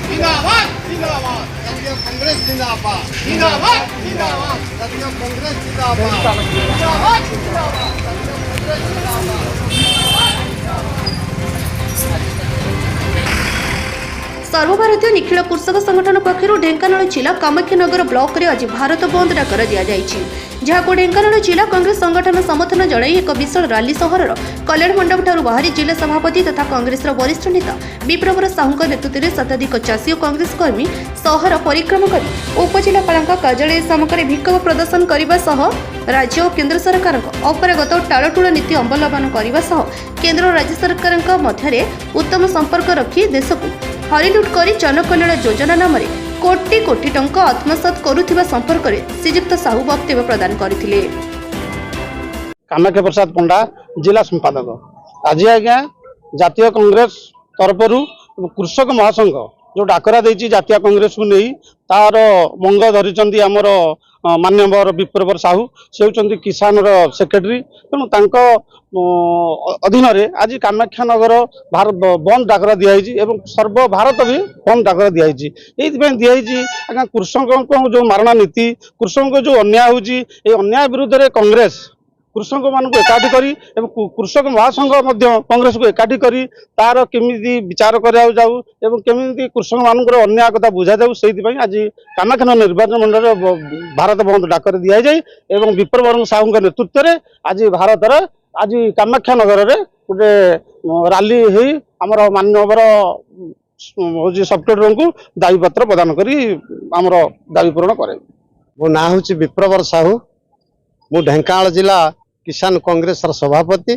जिंदाबाद जिंदाबाद जातीय कांग्रेस जिंदाबाद जिंदाबाद जिंदाबाद जातीय कांग्रेस जिंदाबाद जिंदाबाद जिंदाबाद कांग्रेस जिंदाबाद। सर्वभारतीय निखिल कृषक संगठन पक्षर ढेंकानाल जिला कामाक्षानगर ब्लॉक रे आज भारत बंद डाकर दि जाएगी, जहां ढेंकानाल जिला कांग्रेस संगठन समर्थन जन एक विशाल रैली सहर कल्याण मंडप ठारू बाहरी जिला सभापति तथा कांग्रेस वरिष्ठ नेता विप्रवर साहू नेतृत्व में शताधिक चाषी और कांग्रेस कर्मी सहर परिक्रमा कर उपजिलापाल कार्यालय सम्मुखें विक्षोभ प्रदर्शन करने सह राज्य और केंद्र सरकार अपरागत टालटुल नीति अवलंबन करने सह केंद्र और राज्य सरकार मध्य उत्तम संपर्क रखी देश को हरिलुट कर जनकल्याण योजना नाम कोटी कोटी टंका आत्मसात करुथिबा संपर्क में श्रीजुक्त साहू वक्तव्य प्रदान करथिले। कामाख्या प्रसाद पंडा जिला संपादक आज आज्ञा जातीय कांग्रेस तरफरु कृषक महासंघ जो डाकरा देछि जातीय कांग्रेस को नहीं तार मंग धरी आमर मान्यवर विप्रवर साहू से होचंती किसान सेक्रेटरी तेणु तांको अधीन आज कामाक्षानगर बंद डाकरा दिखाई एवं सर्व भारत भी बंद डाकरा दिखाई दिखाई आज्ञा कृषक जो मारणा नीति कृषक जो अन्याय होची अन्याय विरुद्ध रे कांग्रेस कृषक मान एकाठी करी कृषक महासंघ कांग्रेस को एकाठी करी तार केमी विचार करा जाऊ एवं केमी कृषक मान अन्याय कथा बुझा जाऊ से आज कामाख्या निर्वाचन मंडल भारत बंद डाकर दि जाए एवं विप्रवर साहू नेतृत्व में आज भारत आज कामाख्या नगर में गोटे रैली होमर मान्यवर हूँ सेक्रेटरी को दाबीपत्र प्रदान करी आमर दाबी पूरण करे। मो ना हूँ विप्रवर साहू मु ढेंकानाल जिला किसान कांग्रेस सभापति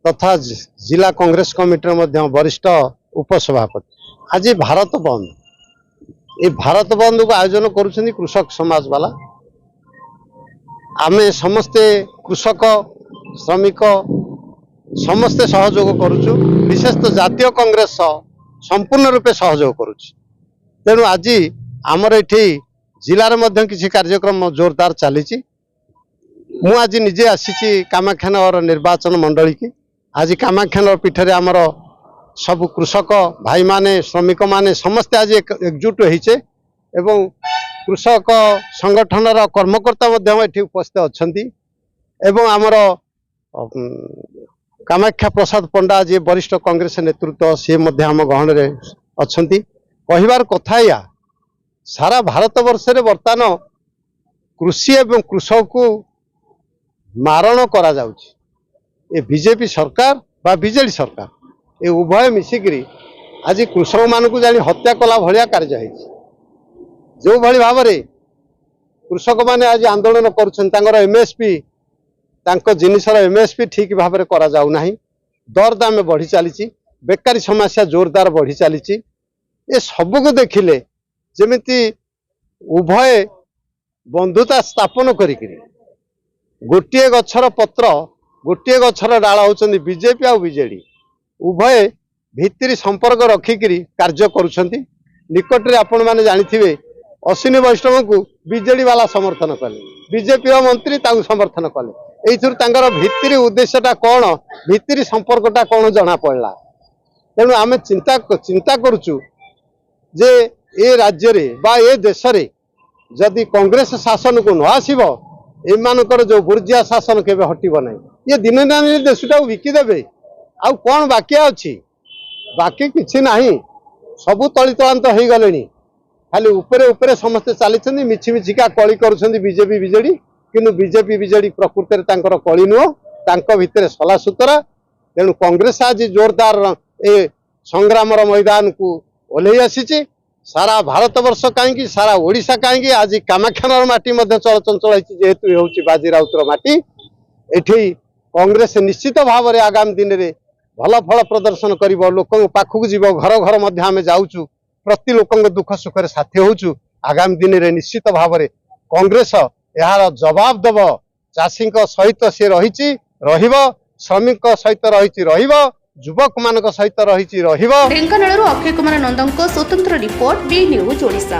तथा जिला कांग्रेस कमिटी वरिष्ठ उपसभापति। आज भारत बंद ये भारत बंद को आयोजन करुछन्ति कृषक समाज वाला आमे समस्ते कृषक श्रमिक समस्ते सहयोग करुचु विशेष तो जातीय कांग्रेस संपूर्ण रूपे सहयोग करुछि तेणु आज आमर एठी जिले में किसी कार्यक्रम जोरदार चली मु आज निजे आसी कामाक्षानगर निर्वाचन मंडली की आज कामाक्षानगर पीठरे आमर सब कृषक भाई माने श्रमिक माने समस्ते आज एकजुट होइछे एवं कृषक संगठन कर्मकर्ता एठी उपस्थित अछंती एवं आमर कामाख्या प्रसाद पंडा जी वरिष्ठ कांग्रेस नेतृत्व सी आम गहन में अछंती कहिबार कथा या सारा भारत वर्ष रे वर्तमान कृषि एवं कृषक को मारण करा जाउछि ए बीजेपी सरकार बा बीजेडी सरकार ए उभय मिसिकरी आज कृषक मान को जानी हत्या कला भलिया कार्य होइछि जो भली भाव रे कृषक माने आज आंदोलन करुछन तांगर एमएसपी तांको जिनिसर एमएसपी ठीक भाव में करा जाउ नाही दर दाम बढ़ी चली बेकारी समस्या जोरदार बढ़ी चली ए सब को देखिले जेमिति उभय बंधुता स्थापन करिकरी गोटे गछर पत्र गोटे गछर डाल होचंदी बीजेपी आ बीजेडी उभय भित्री संपर्क रखिकरी कार्य करुछंती निकट रे आपण माने जानिथिबे अश्विनी वैष्णव को बीजेडी वाला समर्थन कले बीजेपी मंत्री ताऊ समर्थन कले एथुर भित्री उद्देश्यटा कौन भित्री संपर्कटा कौन जना पड़ला तेणु आम चिंता करुचु जे ए राज्य रे बा ए देश रे जदि कांग्रेस शासन को न आसीबो एमानकर जो बुर्जिया शासन केबे हटिबो नै ये दिन दिन देशटा विकिदेबे आउ कौन बाकी अछि बाकी किछि नाही सबु तलितलांत हो गलेनी खाली उपरे उपरे समस्ते चली मिछि मिछिका कली करुछन्ती बीजेपी बीजेडी किंतु बीजेपी बीजेडी प्रकृति में कली नुह भितर सला सुतरा तेणु कांग्रेस आज जोरदार ए संग्राम मैदान को ओह्लई आसी सारा भारत वर्ष कहीं सारा ओडिशा कहीं आज कामाक्षानगर माटी चलचंचल जेहेतु ये बाजी राउतर माटी एठी कांग्रेस निश्चित भाव में आगामी दिन में भल फल प्रदर्शन कर लोक पाखक जीव घर घर आम जाऊँ प्रति लोक दुख सुख साथी होचु आगामी दिन में निश्चित भाव में कांग्रेस यार जवाब दब चाषी सहित सी रही श्रमिक सहित रही युवक मान सहित रही। ढेंकानाल अक्षय कुमार नंदन स्वतंत्र रिपोर्ट बी न्यूज ओडिशा।